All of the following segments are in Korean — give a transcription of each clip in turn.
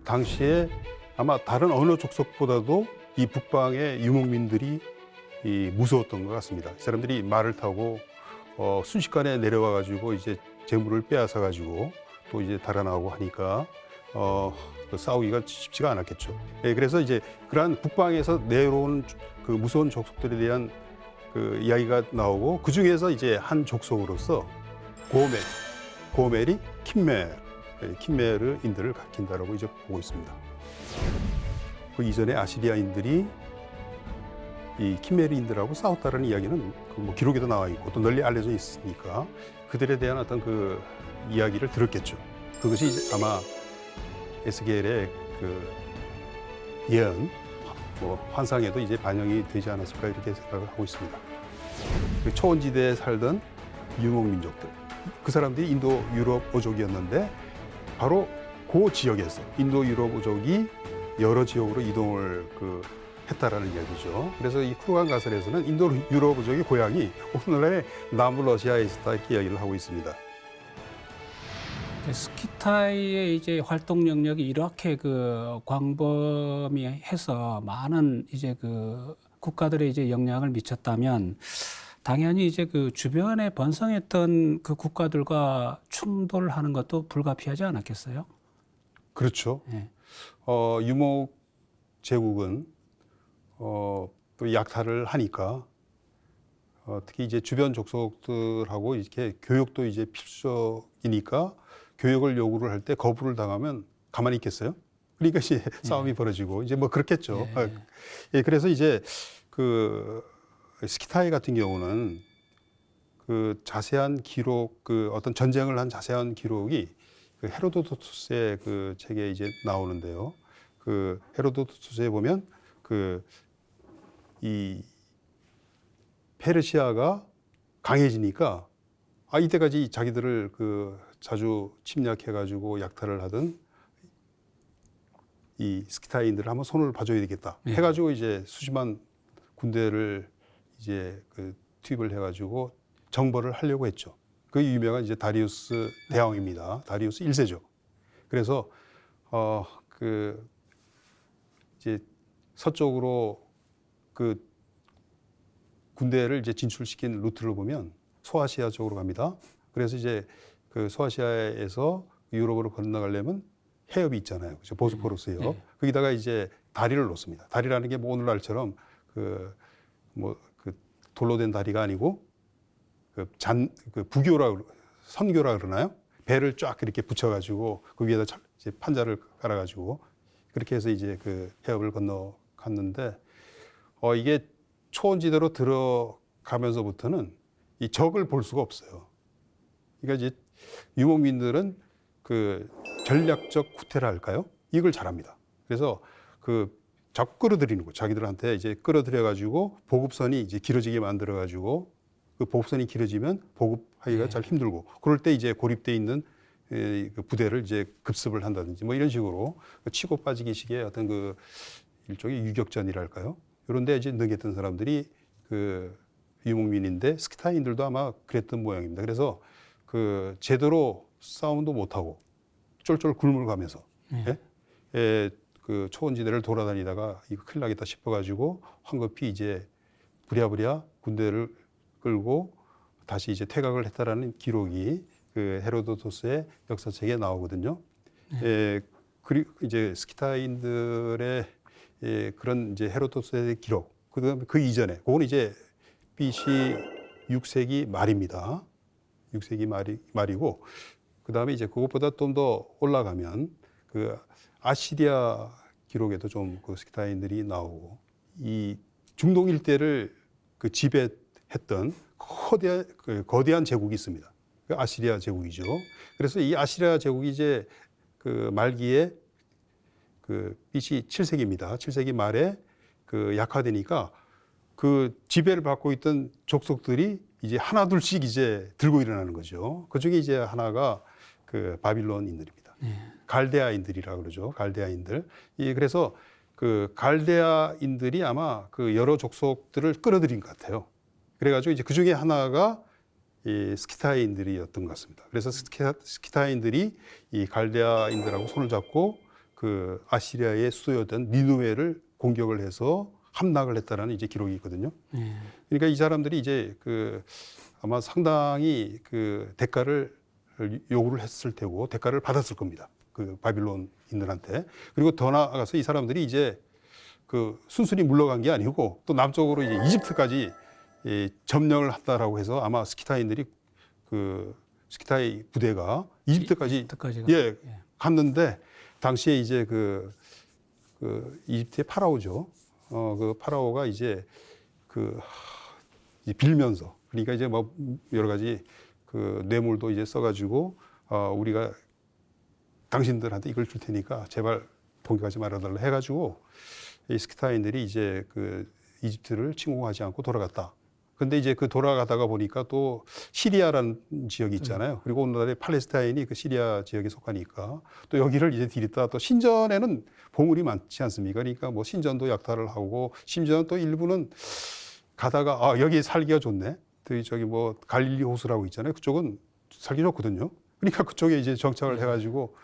당시에 아마 다른 어느 족속보다도 이 북방의 유목민들이 무서웠던 것 같습니다. 이 사람들이 말을 타고 순식간에 내려와 가지고 이제 재물을 빼앗아 가지고 또 이제 달아나고 하니까 싸우기가 쉽지가 않았겠죠. 예, 그래서 이제 그러한 북방에서 내려오는 그 무서운 족속들에 대한 그 이야기가 나오고 그 중에서 이제 한 족속으로서 고멜이 킴메르인들을 가리킨다라고 이제 보고 있습니다. 그 이전에 아시리아인들이 이 킴메르인들하고 싸웠다라는 이야기는 그 기록에도 나와 있고 또 널리 알려져 있으니까 그들에 대한 어떤 그 이야기를 들었겠죠. 그것이 이제 아마 에스겔의 그 예언, 환상에도 이제 반영이 되지 않았을까 이렇게 생각을 하고 있습니다. 그 초원지대에 살던 유목민족들, 그 사람들이 인도 유럽 어족이었는데 바로 그 지역에서 인도 유럽 어족이 여러 지역으로 이동을 했다라는 이야기죠. 그래서 이 쿠르간 가설에서는 인도 유럽 어족의 고향이 오늘날의 남부러시아에 있었다 이렇게 이야기를 하고 있습니다. 스키타이의 이제 활동 영역이 이렇게 광범위해서 많은 이제 국가들의 이제 영향을 미쳤다면 당연히 이제 주변에 번성했던 그 국가들과 충돌하는 것도 불가피하지 않았겠어요? 그렇죠. 네. 유목 제국은 또 약탈을 하니까 특히 이제 주변 족속들하고 이렇게 교역도 이제 필수적이니까 교역을 요구를 할 때 거부를 당하면 가만히 있겠어요? 그러니까 이제 싸움이 벌어지고 이제 뭐 그렇겠죠. 예, 그래서 이제 스키타이 같은 경우는 그 자세한 기록, 어떤 전쟁을 한 자세한 기록이 헤로도토스의 그 책에 이제 나오는데요. 그 헤로도토스에 보면 이 페르시아가 강해지니까 이때까지 자기들을 자주 침략해가지고 약탈을 하던 이 스키타이인들을 한번 손을 봐줘야 되겠다 해가지고 이제 수십만 군대를 이제 투입을 해가지고 정벌을 하려고 했죠. 그 유명한 이제 다리우스 대왕입니다. 다리우스 1세죠. 그래서 이제 서쪽으로 군대를 이제 진출시킨 루트를 보면 소아시아 쪽으로 갑니다. 그래서 이제 소아시아에서 유럽으로 건너가려면 해협이 있잖아요. 그렇죠? 보스포러스 해협. 거기다가 이제 다리를 놓습니다. 다리라는 게 뭐 오늘날처럼 돌로 된 다리가 아니고 선교라 그러나요? 배를 쫙 이렇게 붙여가지고 그 위에다 이제 판자를 깔아가지고 그렇게 해서 이제 해협을 건너갔는데 이게 초원지대로 들어가면서부터는 이 적을 볼 수가 없어요. 그러니까 이제 유목민들은 전략적 후퇴라 할까요? 이걸 잘합니다. 그래서 자꾸 끌어들이는 거예요. 자기들한테 이제 끌어들여가지고 보급선이 이제 길어지게 만들어가지고 그 보급선이 길어지면 보급하기가 잘 힘들고 그럴 때 이제 고립돼 있는 부대를 이제 급습을 한다든지 뭐 이런 식으로 치고 빠지기식의 어떤 일종의 유격전이랄까요? 이런데 이제 능했던 사람들이 유목민인데 스키타인들도 아마 그랬던 모양입니다. 그래서 제대로 싸움도 못하고 쫄쫄 굶을 가면서 초원지대를 돌아다니다가 이거 큰일 나겠다 싶어가지고 황급히 이제 부랴부랴 군대를 끌고 다시 이제 퇴각을 했다라는 기록이 헤로도토스의 역사책에 나오거든요. 그리고 이제 스키타인들의 그런 이제 헤로도토스의 기록, 그다음에 그 이전에, 그건 이제 BC 6세기 말입니다. 6세기 말이고, 그 다음에 이제 그것보다 좀 더 올라가면 아시리아 기록에도 좀 스키타인들이 나오고, 이 중동 일대를 지배했던 거대한 제국이 있습니다. 아시리아 제국이죠. 그래서 이 아시리아 제국이 이제 말기에 BC 7세기입니다. 7세기 말에 약화되니까 지배를 받고 있던 족속들이 이제 하나둘씩 이제 들고 일어나는 거죠. 그 중에 이제 하나가 바빌론인들입니다. 갈대아인들이라고 그러죠. 갈대아인들. 그래서 갈대아인들이 아마 여러 족속들을 끌어들인 것 같아요. 그래가지고 이제 그 중에 하나가 이 스키타인들이었던 것 같습니다. 그래서 스키타인들이 이 갈대아인들하고 손을 잡고 그 아시리아의 수도였던 니누웨를 공격을 해서 함락을 했다라는 이제 기록이 있거든요. 그러니까 이 사람들이 이제 그 아마 상당히 그 대가를 요구를 했을 테고 대가를 받았을 겁니다. 그 바빌론인들한테. 그리고 더 나아가서 이 사람들이 이제 그 순순히 물러간 게 아니고 또 남쪽으로 이제 이집트까지 점령을 한다라고 해서 아마 스키타인들이 그 스키타이 부대가 이집트까지 갔는데 당시에 이제 그 이집트의 파라오죠. 그 파라오가 이제 빌면서 그러니까 이제 뭐 여러 가지 그 뇌물도 이제 써가지고 우리가 당신들한테 이걸 줄 테니까 제발 공격하지 말아달라 해가지고 이 스키타인들이 이제 그 이집트를 침공하지 않고 돌아갔다. 근데 이제 그 돌아가다가 보니까 또 시리아라는 지역이 있잖아요. 그리고 오늘날의 팔레스타인이 그 시리아 지역에 속하니까 또 여기를 이제 들이다 또 신전에는 보물이 많지 않습니까? 그러니까 뭐 신전도 약탈을 하고 심지어는 또 일부는 가다가 여기 살기가 좋네. 저기 뭐 갈릴리 호수라고 있잖아요. 그쪽은 살기 좋거든요. 그러니까 그쪽에 이제 정착을 해가지고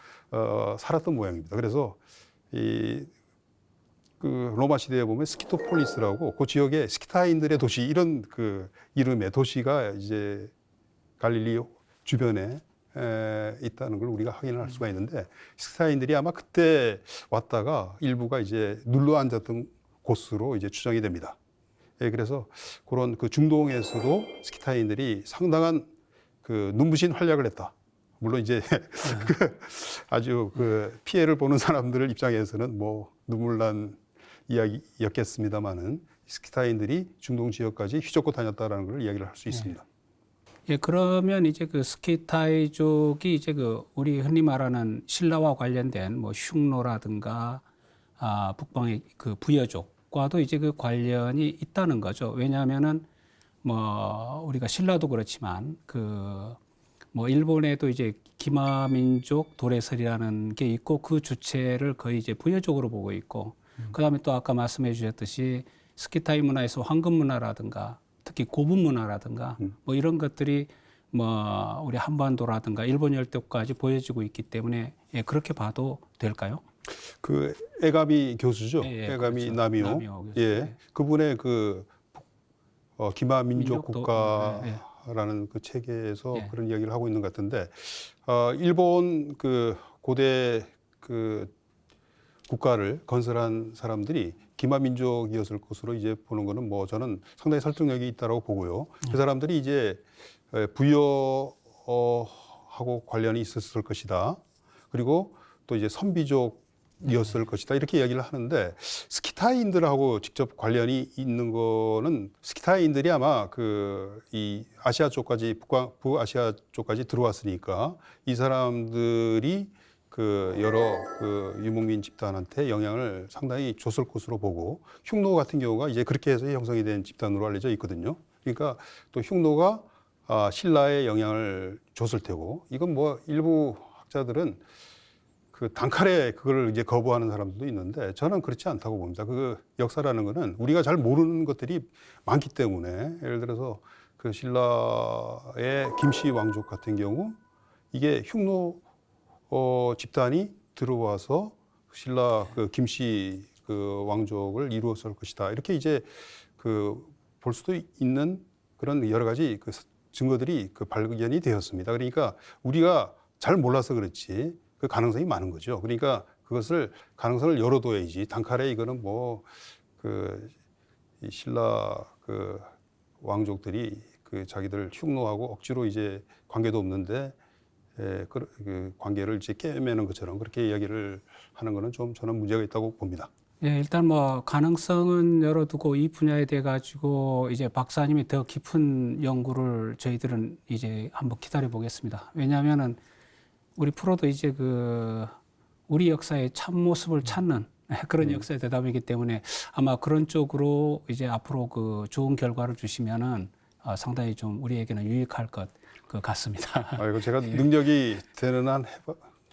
살았던 모양입니다. 그래서 그 로마 시대에 보면 스키토폴리스라고 그 지역에 스키타인들의 도시 이런 그 이름의 도시가 이제 갈릴리 주변에 있다는 걸 우리가 확인을 할 수가 있는데 스키타인들이 아마 그때 왔다가 일부가 이제 눌러 앉았던 곳으로 이제 추정이 됩니다. 그래서 그런 그 중동에서도 스키타인들이 상당한 그 눈부신 활약을 했다. 물론 이제 아주 그 피해를 보는 사람들 입장에서는 뭐 눈물난 이야기였겠습니다만은 스키타인들이 중동 지역까지 휘젓고 다녔다라는 걸 이야기를 할 수 있습니다. 예, 그러면 이제 그 스키타이족이 이제 그 우리 흔히 말하는 신라와 관련된 뭐 흉노라든가 북방의 그 부여족과도 이제 그 관련이 있다는 거죠. 왜냐하면은 뭐 우리가 신라도 그렇지만 그 뭐 일본에도 이제 기마민족 도레설이라는 게 있고 그 주체를 거의 이제 부여족으로 보고 있고 그다음에 또 아까 말씀해 주셨듯이 스키타이 문화에서 황금 문화라든가 특히 고분 문화라든가 뭐 이런 것들이 뭐 우리 한반도라든가 일본 열도까지 보여지고 있기 때문에 예, 그렇게 봐도 될까요? 그 에가미 교수죠. 예, 에가미 그렇죠. 나미오. 나미오 교수. 예. 그분의 그 기마민족 민족도, 국가라는 그 책에서 예. 그런 이야기를 하고 있는 것 같은데 일본 그 고대 그 국가를 건설한 사람들이 기마민족이었을 것으로 이제 보는 거는 뭐 저는 상당히 설득력이 있다라고 보고요. 그 사람들이 이제 부여하고 관련이 있었을 것이다. 그리고 또 이제 선비족이었을 것이다. 이렇게 이야기를 하는데 스키타인들하고 직접 관련이 있는 거는 스키타인들이 아마 이 아시아 쪽까지 북아시아 쪽까지 들어왔으니까 이 사람들이 그 여러 그 유목민 집단한테 영향을 상당히 줬을 것으로 보고 흉노 같은 경우가 이제 그렇게 해서 형성이 된 집단으로 알려져 있거든요. 그러니까 또 흉노가 신라에 영향을 줬을 테고 이건 뭐 일부 학자들은 그 단칼에 그걸 이제 거부하는 사람들도 있는데 저는 그렇지 않다고 봅니다. 그 역사라는 거는 우리가 잘 모르는 것들이 많기 때문에 예를 들어서 그 신라의 김씨 왕족 같은 경우 이게 흉노 집단이 들어와서 신라 그 김씨 그 왕족을 이루었을 것이다. 이렇게 이제 그 볼 수도 있는 그런 여러 가지 그 증거들이 그 발견이 되었습니다. 그러니까 우리가 잘 몰라서 그렇지 그 가능성이 많은 거죠. 그러니까 그것을 가능성을 열어둬야지. 단칼에 이거는 뭐 그 신라 그 왕족들이 그 자기들 흉노하고 억지로 이제 관계도 없는데 그 관계를 이제 깨매는 것처럼 그렇게 이야기를 하는 거는 좀 저는 문제가 있다고 봅니다. 예, 일단 뭐 가능성은 열어두고 이 분야에 대해 가지고 이제 박사님이 더 깊은 연구를 저희들은 이제 한번 기다려 보겠습니다. 왜냐하면은 우리 프로도 이제 그 우리 역사의 참 모습을 찾는 그런 역사의 대담이기 때문에 아마 그런 쪽으로 이제 앞으로 그 좋은 결과를 주시면은 상당히 좀 우리에게는 유익할 것 같습니다. 이거 제가 능력이 되는 한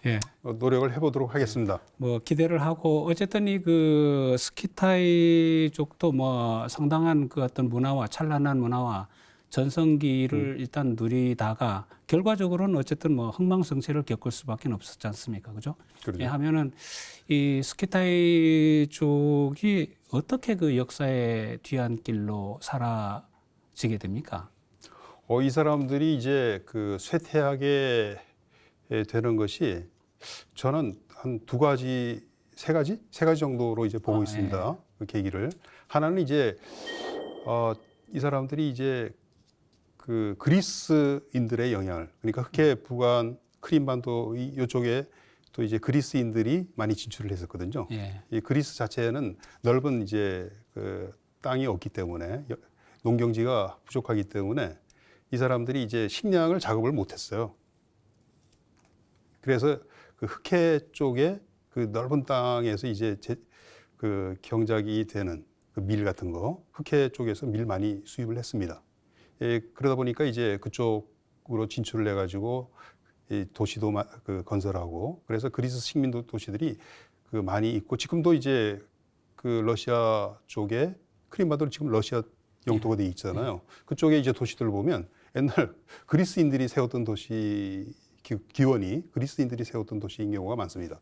예. 노력을 해보도록 하겠습니다. 뭐 기대를 하고 어쨌든 이 그 스키타이 쪽도 뭐 상당한 그 어떤 문화와 찬란한 문화와 전성기를 일단 누리다가 결과적으로는 어쨌든 뭐 흥망성쇠를 겪을 수밖에 없었지 않습니까? 그죠? 그러죠. 예, 하면은 이 스키타이족이 어떻게 그 역사의 뒤안길로 사라지게 됩니까? 이 사람들이 이제 그 쇠퇴하게 되는 것이 저는 한 두 가지, 세 가지 정도로 이제 보고 있습니다. 그 계기를. 하나는 이제 이 사람들이 이제 그 그리스인들의 영향을, 그러니까 흑해 북한 크림반도 이쪽에 또 이제 그리스인들이 많이 진출을 했었거든요. 예. 이 그리스 자체는 넓은 이제 그 땅이 없기 때문에 농경지가 부족하기 때문에 이 사람들이 이제 식량을 작업을 못했어요. 그래서 그 흑해 쪽에 그 넓은 땅에서 이제 그 경작이 되는 그 밀 같은 거, 흑해 쪽에서 밀 많이 수입을 했습니다. 그러다 보니까 이제 그쪽으로 진출을 해가지고 이 도시도 그 건설하고, 그래서 그리스 식민 도시들이 그 많이 있고, 지금도 이제 그 러시아 쪽에 크림반도는 지금 러시아 영토가 돼 있잖아요. 그쪽에 이제 도시들을 보면 옛날 그리스인들이 세웠던 도시 기원이 그리스인들이 세웠던 도시인 경우가 많습니다.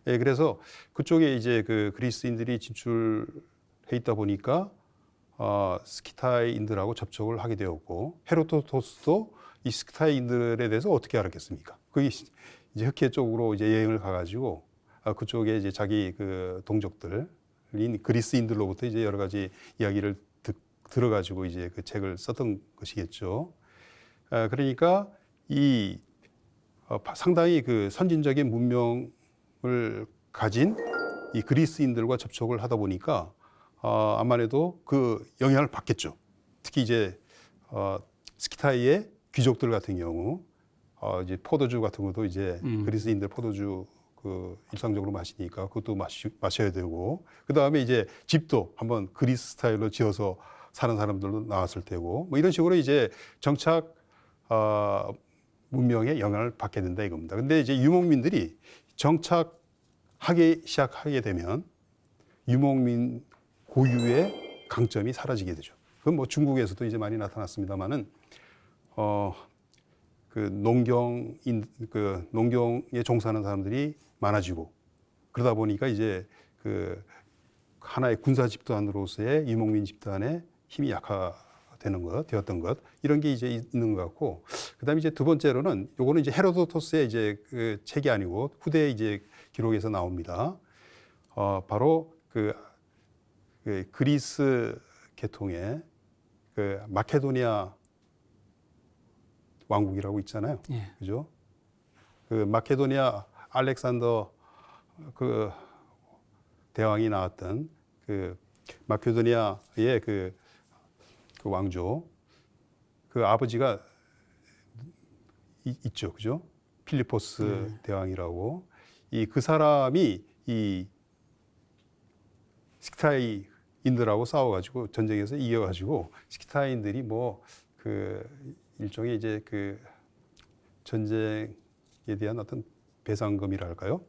그래서 그쪽에 이제 그 그리스인들이 진출해 있다 보니까 스키타이인들하고 접촉을 하게 되었고, 헤로도토스도 이 스키타이인들에 대해서 어떻게 알았겠습니까? 그게 이제 흑해 쪽으로 이제 여행을 가가지고 그쪽에 이제 자기 그 동족들인 그리스인들로부터 이제 여러 가지 이야기를 들어가지고 이제 그 책을 썼던 것이겠죠. 그러니까 이 상당히 그 선진적인 문명을 가진 이 그리스인들과 접촉을 하다 보니까 아무래도 그 영향을 받겠죠. 특히 이제 스키타이의 귀족들 같은 경우 이제 포도주 같은 것도 이제 그리스인들 포도주 그 일상적으로 마시니까 그것도 마셔야 되고, 그 다음에 이제 집도 한번 그리스 스타일로 지어서 사는 사람들도 나왔을 테고, 뭐 이런 식으로 이제 정착 문명에 영향을 받게 된다 이겁니다. 근데 이제 유목민들이 정착하기 시작하게 되면 유목민 고유의 강점이 사라지게 되죠. 그건 뭐 중국에서도 이제 많이 나타났습니다만은 그 농경에 종사하는 사람들이 많아지고, 그러다 보니까 이제 그 하나의 군사 집단으로서의 유목민 집단의 힘이 되었던 것, 이런 게 이제 있는 것 같고, 그다음에 이제 두 번째로는 요거는 이제 헤로도토스의 이제 그 책이 아니고 후대 이제 기록에서 나옵니다. 바로 그 그리스 계통의 그 마케도니아 왕국이라고 있잖아요. 예. 그죠? 그 마케도니아 알렉산더 그 대왕이 나왔던 그 마케도니아의 그 왕조, 그 아버지가 있죠. 그죠? 필리포스 대왕이라고. 그 사람이 이 스키타이인들하고 싸워가지고 전쟁에서 이겨가지고 스키타이인들이 뭐 그 일종의 이제 그 전쟁에 대한 어떤 배상금이랄까요?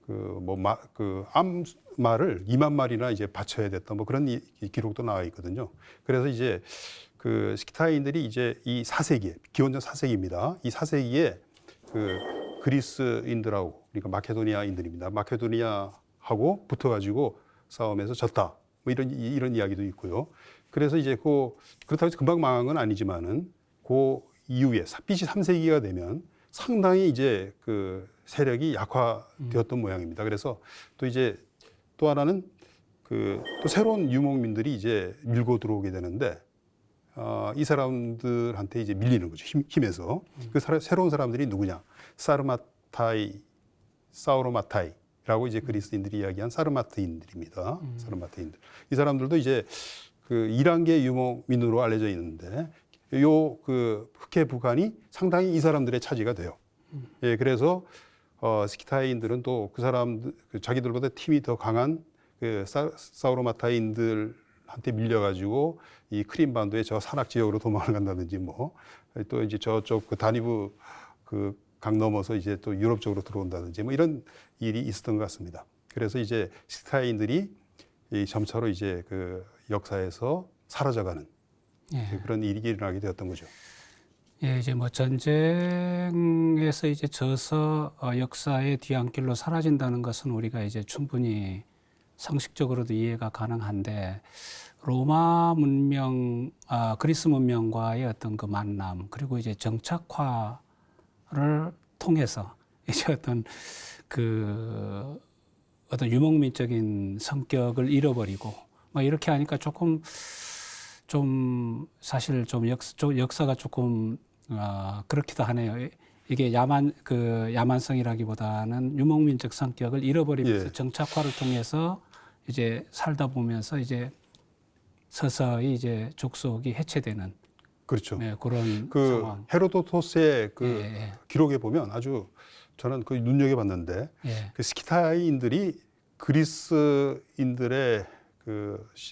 그 암말을 2만 마리나 이제 바쳐야 됐다, 뭐 그런 기록도 나와 있거든요. 그래서 이제 그 스키타이인들이 이제 이 4세기에, 기원전 4세기입니다. 이 4세기에 그 그리스인들하고, 그러니까 마케도니아인들입니다. 마케도니아하고 붙어가지고 싸움에서 졌다, 뭐 이런 이야기도 있고요. 그래서 이제 그렇다고 해서 금방 망한 건 아니지만은 그 이후에 BC 3세기가 되면 상당히 이제 그 세력이 약화되었던 모양입니다. 그래서 또 이제 또 하나는 또 새로운 유목민들이 이제 밀고 들어오게 되는데, 이 사람들한테 이제 밀리는 거죠. 힘에서. 새로운 사람들이 누구냐? 사우로마타이라고 이제 그리스인들이 이야기한 사르마트인들입니다. 사르마트인들. 이 사람들도 이제 그 11개 유목민으로 알려져 있는데, 그 흑해 북한이 상당히 이 사람들의 차지가 돼요. 예, 그래서 스키타이인들은 또 그 사람들, 자기들보다 팀이 더 강한 그 사우로마타인들한테 밀려가지고 이 크림반도의 저 산악 지역으로 도망을 간다든지, 뭐 또 이제 저쪽 그 다니브 그 강 넘어서 이제 또 유럽 쪽으로 들어온다든지, 뭐 이런 일이 있었던 것 같습니다. 그래서 이제 스키타이인들이 점차로 이제 그 역사에서 사라져가는 예. 그런 일이 일어나게 되었던 거죠. 예, 이제 뭐 전쟁에서 이제 져서 역사의 뒤안길로 사라진다는 것은 우리가 이제 충분히 상식적으로도 이해가 가능한데 로마 문명, 그리스 문명과의 어떤 그 만남 그리고 이제 정착화를 통해서 이제 어떤 유목민적인 성격을 잃어버리고 뭐 이렇게 하니까 조금 좀 사실 좀 역사가 조금 그렇기도 하네요. 이게 야만성이라기보다는 유목민적 성격을 잃어버리면서 예. 정착화를 통해서 이제 살다 보면서 이제 서서히 이제 족속이 해체되는 그렇죠. 그런 그 상황. 헤로도토스의 그 예, 기록에 보면 아주 저는 그 눈여겨봤는데 예. 그 스키타이인들이 그리스인들의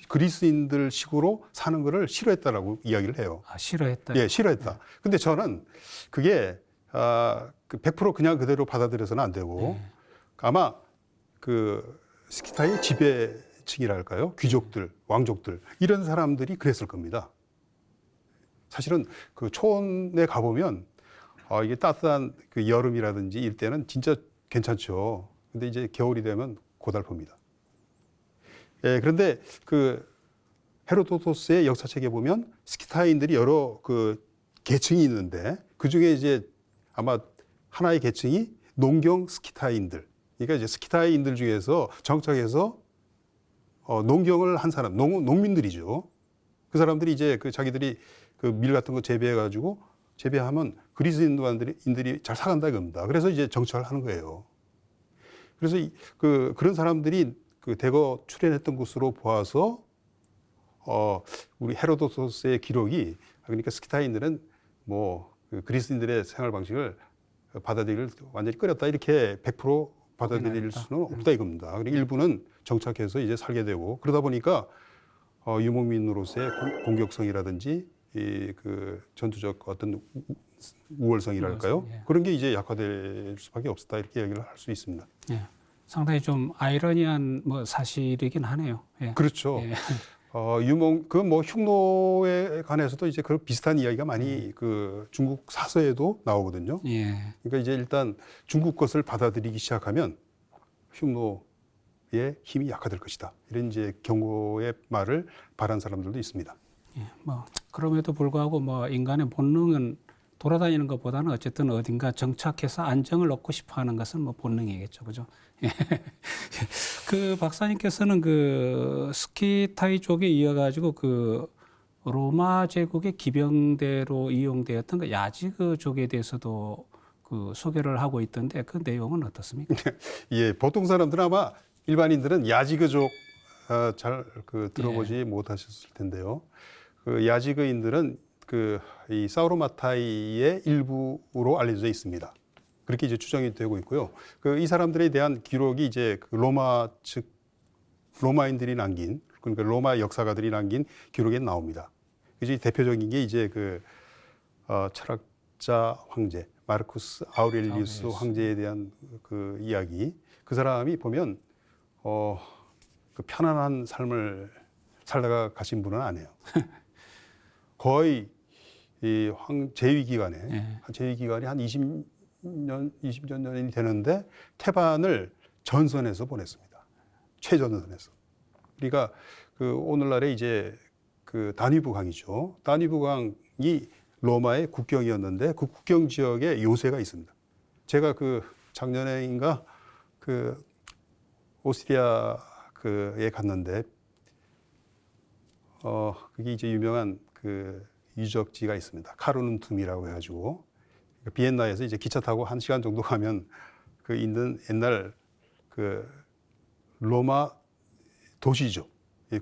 그리스인들 식으로 사는 것을 싫어했다라고 이야기를 해요. 싫어했다. 예, 싫어했다. 근데 저는 그게 100% 그냥 그대로 받아들여서는 안 되고 아마 그 스키타이 지배층이랄까요? 귀족들, 왕족들 이런 사람들이 그랬을 겁니다. 사실은 그 초원에 가보면 이게 따뜻한 그 여름이라든지 이럴 때는 진짜 괜찮죠. 근데 이제 겨울이 되면 고달픕니다. 예, 그런데 그 헤로도토스의 역사책에 보면 스키타인들이 여러 그 계층이 있는데 그 중에 이제 아마 하나의 계층이 농경 스키타인들. 그러니까 이제 스키타인들 중에서 정착해서 농경을 한 사람, 농민들이죠. 그 사람들이 이제 그 자기들이 그 밀 같은 거 재배해가지고 재배하면 그리스인들이 잘 사간다 이겁니다. 그래서 이제 정착을 하는 거예요. 그래서 그런 사람들이 그 대거 출현했던 것으로 보아서 우리 헤로도토스의 기록이 그러니까 스키타인들은 그 그리스인들의 생활 방식을 받아들이기를 완전히 꺼렸다 이렇게 100% 받아들일 수는 없다 이겁니다. 그리고 일부는 정착해서 이제 살게 되고 그러다 보니까 유목민으로서의 공격성이라든지 그 전투적 어떤 우월성이랄까요? 예. 그런 게 이제 약화될 수밖에 없었다 이렇게 얘기를 할 수 있습니다. 예. 상당히 좀 아이러니한 사실이긴 하네요. 예. 그렇죠. 예. 흉노에 관해서도 이제 그런 비슷한 이야기가 많이 그 중국 사서에도 나오거든요. 예. 그러니까 이제 일단 중국 것을 받아들이기 시작하면 흉노의 힘이 약화될 것이다. 이런 이제 경고의 말을 바란 사람들도 있습니다. 예. 그럼에도 불구하고 인간의 본능은 돌아다니는 것보다는 어쨌든 어딘가 정착해서 안정을 얻고 싶어 하는 것은 본능이겠죠. 그죠? 예. 그 박사님께서는 그 스키타이족에 이어가지고 그 로마 제국의 기병대로 이용되었던 그 야지그족에 대해서도 그 소개를 하고 있던데 그 내용은 어떻습니까? 예, 보통 사람들은 아마 일반인들은 야지그족 잘 들어보지 못하셨을 텐데요. 그 야지그인들은 이 사우로마타이의 일부로 알려져 있습니다. 그렇게 이제 추정이 되고 있고요. 이 사람들에 대한 기록이 이제 로마인들이 남긴, 그러니까 로마 역사가들이 남긴 기록에 나옵니다. 이제 대표적인 게 이제 철학자 황제, 마르쿠스 아우렐리우스 황제에 대한 그 이야기. 그 사람이 보면, 그 편안한 삶을 살다가 가신 분은 아니에요. 거의 이 제위 기간에 한 20년이 되는데 태반을 전선에서 보냈습니다. 최전선에서. 그러니까 오늘날에 이제 다뉴브 강이죠. 다뉴브 강이 로마의 국경이었는데 그 국경 지역에 요새가 있습니다. 제가 작년에인가 오스트리아에 갔는데 그게 이제 유명한 유적지가 있습니다. 카르눈툼이라고 해가지고 비엔나에서 이제 기차 타고 1시간 정도 가면 있는 옛날 로마 도시죠.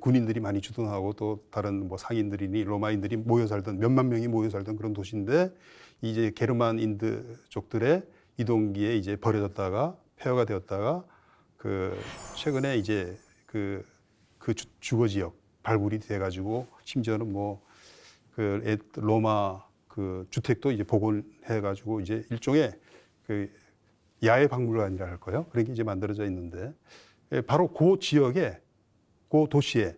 군인들이 많이 주둔하고 또 다른 상인들이니 로마인들이 모여 살던 몇만 명이 모여 살던 그런 도시인데 이제 게르만 인드족들의 이동기에 이제 버려졌다가 폐허가 되었다가 최근에 이제 주거 지역 발굴이 돼가지고 심지어는 로마 주택도 이제 복원해가지고 이제 일종의 야외 박물관이라 할까요? 그런 게 이제 만들어져 있는데 바로 그 지역에 그 도시에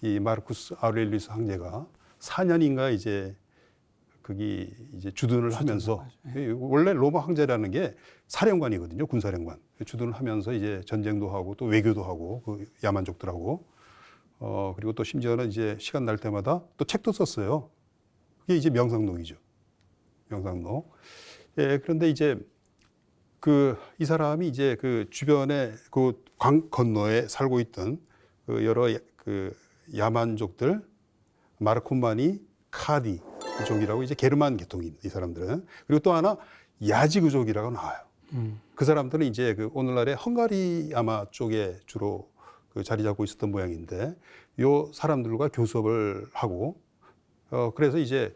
이 마르쿠스 아우렐리우스 황제가 4년인가 이제 거기 이제 주둔을 하면서 원래 로마 황제라는 게 사령관이거든요. 군사령관. 주둔을 하면서 이제 전쟁도 하고 또 외교도 하고 그 야만족들하고 그리고 또 심지어는 이제 시간 날 때마다 또 책도 썼어요. 그게 이제 명상록이죠. 명상록. 예, 그런데 이제 이 사람이 이제 그 주변에 그 강 건너에 살고 있던 그 여러 그 야만족들, 마르코마니, 카디 족이라고 이제 게르만 계통인 이 사람들은. 그리고 또 하나 야지그족이라고 나와요. 그 사람들은 이제 그 오늘날의 헝가리 아마 쪽에 주로 그 자리 잡고 있었던 모양인데 요 사람들과 교섭을 하고 그래서 이제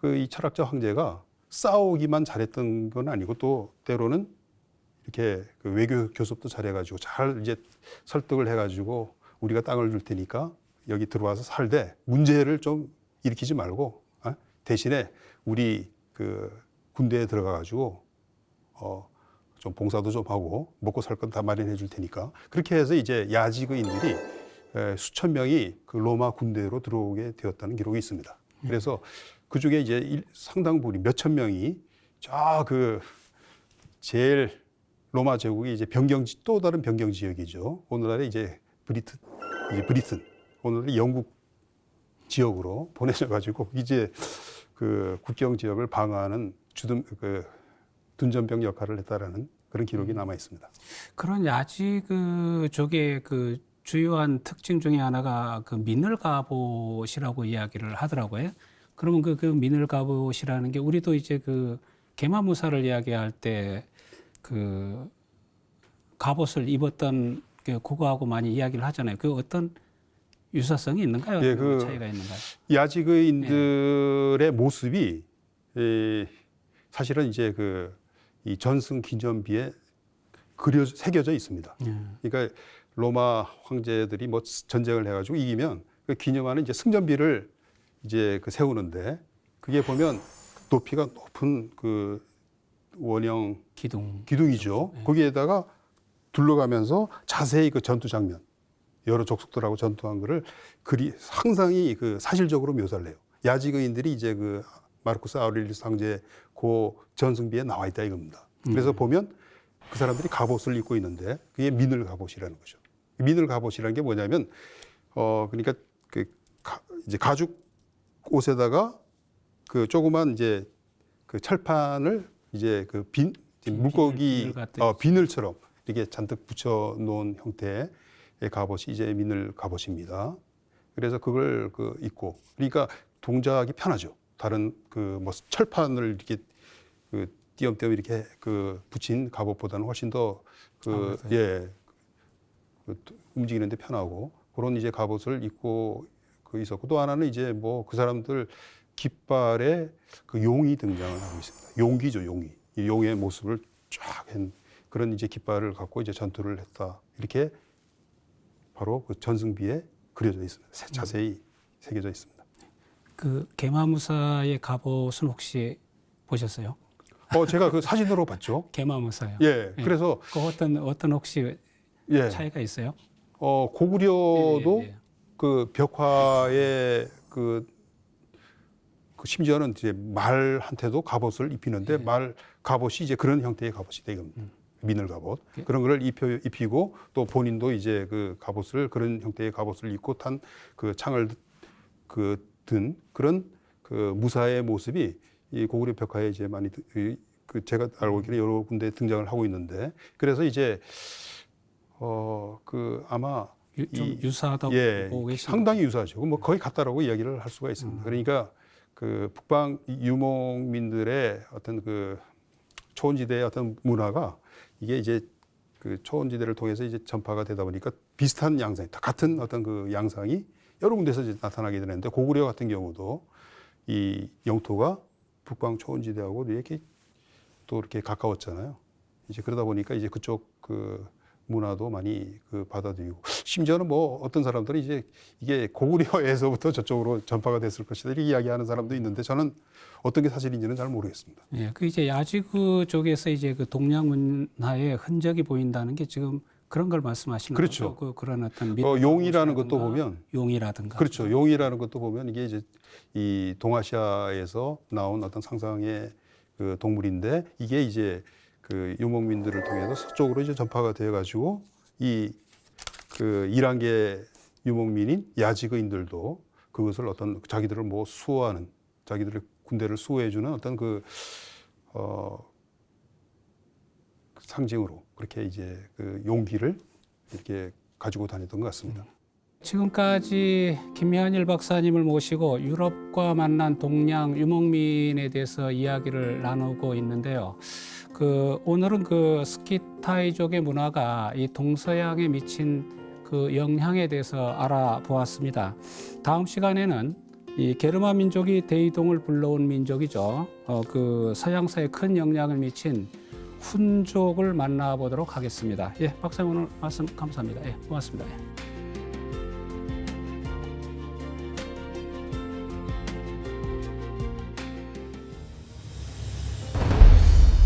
그 이 철학자 황제가 싸우기만 잘했던 건 아니고 또 때로는 이렇게 그 외교 교섭도 잘해가지고 잘 이제 설득을 해가지고 우리가 땅을 줄 테니까 여기 들어와서 살되 문제를 좀 일으키지 말고 대신에 우리 그 군대에 들어가가지고 좀 봉사도 좀 하고 먹고 살 건 다 마련해 줄 테니까 그렇게 해서 이제 야지그인들이 수천 명이 그 로마 군대로 들어오게 되었다는 기록이 있습니다. 그래서 그 중에 이제 상당 부분 몇천 명이 저 그 제일 로마 제국이 이제 또 다른 변경 지역이죠. 오늘날의 이제 브리튼, 오늘의 영국 지역으로 보내져 가지고 이제 그 국경 지역을 방어하는 둔전병 역할을 했다라는 그런 기록이 남아 있습니다. 그런 야지그족의 그 주요한 특징 중에 하나가 그 미늘갑옷이라고 이야기를 하더라고요. 그러면 그 미늘갑옷이라는 게 우리도 이제 그 게마무사를 이야기할 때 그 갑옷을 입었던 그거하고 많이 이야기를 하잖아요. 그 어떤 유사성이 있는가요? 예, 그 차이가 있는가요? 야지그인들의 모습이 사실은 이제 이 전승 기념비에 새겨져 있습니다. 그러니까 로마 황제들이 뭐 전쟁을 해가지고 이기면 그 기념하는 이제 승전비를 이제 세우는데 그게 보면 높이가 높은 그 원형 기둥이죠. 네. 거기에다가 둘러가면서 자세히 그 전투 장면, 여러 족속들하고 전투한 거를 상당히 그 사실적으로 묘사를 해요. 야지그인들이 이제 그 마르쿠스 아우렐리우스 황제 그 전승비에 나와 있다 이겁니다. 그래서 보면 그 사람들이 갑옷을 입고 있는데 그게 미늘 갑옷이라는 거죠. 미늘 갑옷이라는 게 뭐냐면 그러니까 이제 가죽 옷에다가 그 조그만 이제 그 철판을 이제 물고기 비늘처럼 이렇게 잔뜩 붙여 놓은 형태의 갑옷이 이제 미늘 갑옷입니다. 그래서 그걸 입고 그러니까 동작이 편하죠. 다른 뭐 철판을 이렇게 띄엄띄엄 이렇게 붙인 갑옷보다는 훨씬 더 움직이는데 편하고 그런 이제 갑옷을 입고 있었고 또 하나는 이제 뭐 그 사람들 깃발에 용이 등장을 하고 있습니다. 용기죠, 용이. 이 용의 모습을 쫙 한 그런 이제 깃발을 갖고 이제 전투를 했다. 이렇게 바로 그 전승비에 그려져 있습니다. 자세히 새겨져 있습니다. 그 게마무사의 갑옷은 혹시 보셨어요? 제가 그 사진으로 봤죠. 게마무사요. 예. 그래서 그 어떤 혹시 차이가 있어요? 고구려도 그 벽화에 심지어는 이제 말한테도 갑옷을 입히는데 갑옷이 이제 그런 형태의 갑옷이다 이겁니다. 미늘 갑옷. 그런 거를 입히고 또 본인도 이제 그 갑옷을 그런 형태의 갑옷을 입고 탄 그 창을 든 그런 그 무사의 모습이 이 고구려 벽화에 이제 많이 제가 알고 있기는 여러 군데 등장을 하고 있는데 그래서 이제 아마 좀 유사하다고 보고 계십니까? 상당히 유사하죠. 뭐 거의 같다라고 이야기를 할 수가 있습니다. 그러니까 그 북방 유목민들의 어떤 그 초원지대의 어떤 문화가 이게 이제 그 초원지대를 통해서 이제 전파가 되다 보니까 비슷한 양상, 같은 어떤 그 양상이 여러 군데서 이제 나타나게 되는데 고구려 같은 경우도 이 영토가 북방 초원지대하고 이렇게 또 이렇게 가까웠잖아요. 이제 그러다 보니까 이제 그쪽 그 문화도 많이 받아들이고 심지어는 뭐 어떤 사람들이 이제 이게 고구려에서부터 저쪽으로 전파가 됐을 것이다 이렇게 이야기하는 사람도 있는데 저는 어떤 게 사실인지는 잘 모르겠습니다. 예, 그 이제 야지그 쪽에서 이제 그 동양 문화의 흔적이 보인다는 게 지금 그런 걸 말씀하시는 그렇죠. 거죠. 그런 어떤 용이라는 것도 보면 용이라든가 그렇죠. 용이라는 것도 보면 이게 이제 이 동아시아에서 나온 어떤 상상의 그 동물인데 이게 이제 그 유목민들을 통해서 서쪽으로 이제 전파가 되어 가지고 이 그 이란계 유목민인 야지그인들도 그것을 어떤 자기들을 뭐 수호하는 자기들의 군대를 수호해주는 어떤 상징으로 그렇게 이제 그 용기를 이렇게 가지고 다녔던 것 같습니다. 지금까지 김현일 박사님을 모시고 유럽과 만난 동양 유목민에 대해서 이야기를 나누고 있는데요. 오늘은 그 스키타이족의 문화가 이 동서양에 미친 그 영향에 대해서 알아보았습니다. 다음 시간에는 이 게르만 민족이 대이동을 불러온 민족이죠. 그 서양사에 큰 영향을 미친 훈족을 만나보도록 하겠습니다. 예, 박사님 오늘 말씀 감사합니다. 예, 고맙습니다. 예.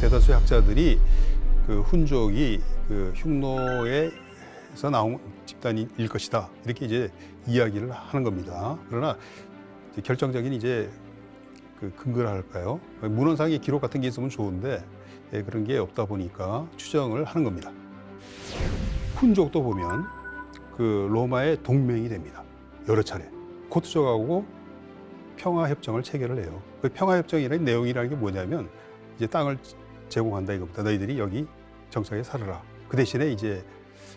대다수의 학자들이 그 훈족이 그 흉노에서 나온 집단일 것이다 이렇게 이제 이야기를 하는 겁니다. 그러나 이제 결정적인 이제 그 근거라 할까요? 문헌상의 기록 같은 게 있으면 좋은데 그런 게 없다 보니까 추정을 하는 겁니다. 훈족도 보면 그 로마의 동맹이 됩니다. 여러 차례 고트족하고 평화협정을 체결을 해요. 그 평화협정이라는 내용이라는 게 뭐냐면 이제 땅을 제공한다 이겁니다. 너희들이 여기 정착해 살아라. 그 대신에 이제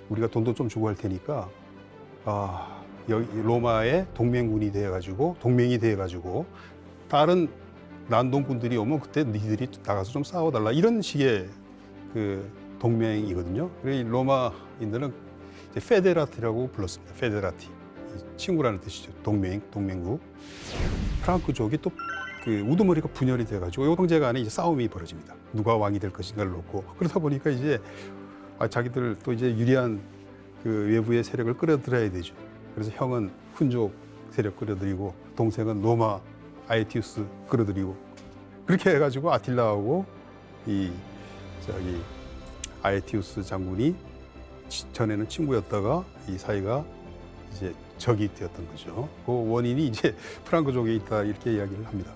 우리가 돈도 좀 주고 할 테니까 여기 로마의 동맹군이 되어가지고 동맹이 되어가지고 다른 난동군들이 오면 그때 너희들이 나가서 좀 싸워달라 이런 식의 그 동맹이거든요. 그래서 로마인들은 이제 페데라티라고 불렀습니다. 페데라티 친구라는 뜻이죠. 동맹국. 프랑크족이 또 그 우두머리가 분열이 돼가지고 이 형제 간에 이제 싸움이 벌어집니다. 누가 왕이 될 것인가를 놓고 그러다 보니까 이제 자기들 또 이제 유리한 그 외부의 세력을 끌어들여야 되죠. 그래서 형은 훈족 세력 끌어들이고 동생은 로마 아에티우스 끌어들이고 그렇게 해가지고 아틸라하고 이 아에티우스 장군이 전에는 친구였다가 이 사이가 이제 적이 되었던 거죠. 그 원인이 이제 프랑크족에 있다 이렇게 이야기를 합니다.